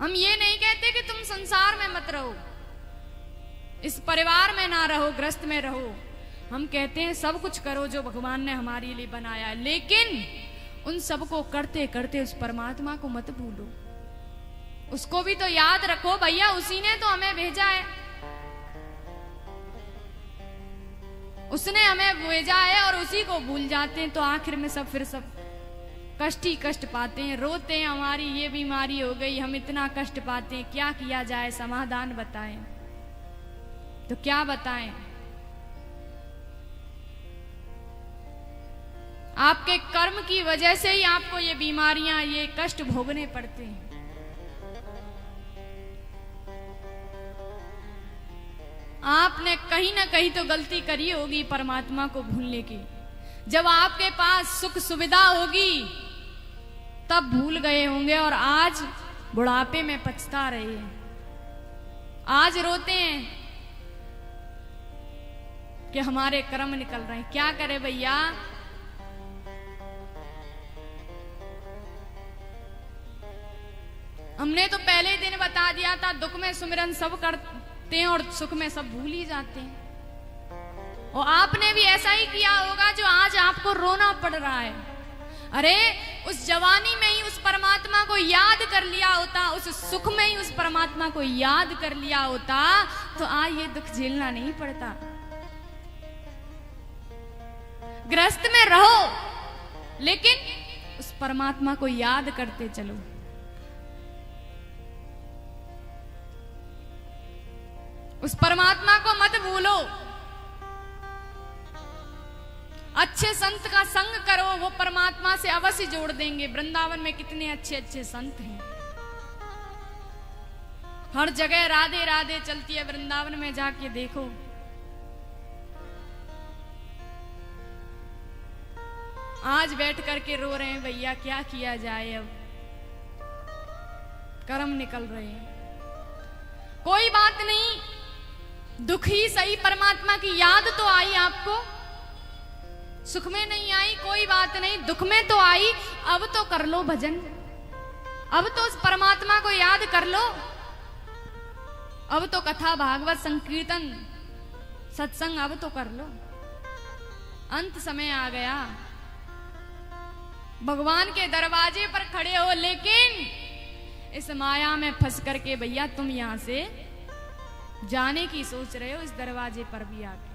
हम ये नहीं कहते कि तुम संसार में मत रहो, इस परिवार में ना रहो, ग्रस्त में रहो। हम कहते हैं सब कुछ करो जो भगवान ने हमारे लिए बनाया, लेकिन उन सब को करते करते उस परमात्मा को मत भूलो। उसको भी तो याद रखो भैया, उसी ने तो हमें भेजा है, उसने हमें भेजा है और उसी को भूल जाते हैं तो आखिर में सब कष्ट ही कष्ट पाते हैं, रोते हैं हमारी ये बीमारी हो गई, हम इतना कष्ट पाते हैं, क्या किया जाए, समाधान बताएं। तो क्या बताएं? आपके कर्म की वजह से ही आपको ये बीमारियां, ये कष्ट भोगने पड़ते हैं। आपने कहीं ना कहीं तो गलती करी होगी परमात्मा को भूलने की। जब आपके पास सुख सुविधा होगी तब भूल गए होंगे और आज बुढ़ापे में पछता रहे हैं, आज रोते हैं कि हमारे कर्म निकल रहे हैं। क्या करे भैया, हमने तो पहले दिन बता दिया था, दुख में सुमिरन सब करते हैं और सुख में सब भूल ही जाते हैं। और आपने भी ऐसा ही किया होगा जो आज आपको रोना पड़ रहा है। अरे उस जवानी में ही उस परमात्मा को याद कर लिया होता, उस सुख में ही उस परमात्मा को याद कर लिया होता तो आज ये दुख झेलना नहीं पड़ता। ग्रस्त में रहो लेकिन उस परमात्मा को याद करते चलो। उस परमात्मा को मत भूलो। अच्छे संत का संग करो, वो परमात्मा से अवश्य जोड़ देंगे। वृंदावन में कितने अच्छे अच्छे संत हैं, हर जगह राधे राधे चलती है। वृंदावन में जाके देखो, आज बैठ करके रो रहे हैं भैया, क्या किया जाए, अब कर्म निकल रहे हैं। कोई बात नहीं, दुख ही सही, परमात्मा की याद तो आई आपको, सुख में नहीं आई, कोई बात नहीं, दुख में तो आई। अब तो कर लो भजन, अब तो उस परमात्मा को याद कर लो। अब तो कथा भागवत संकीर्तन सत्संग अब तो कर लो। अंत समय आ गया, भगवान के दरवाजे पर खड़े हो, लेकिन इस माया में फंस करके भैया तुम यहां से जाने की सोच रहे हो, इस दरवाजे पर भी आकर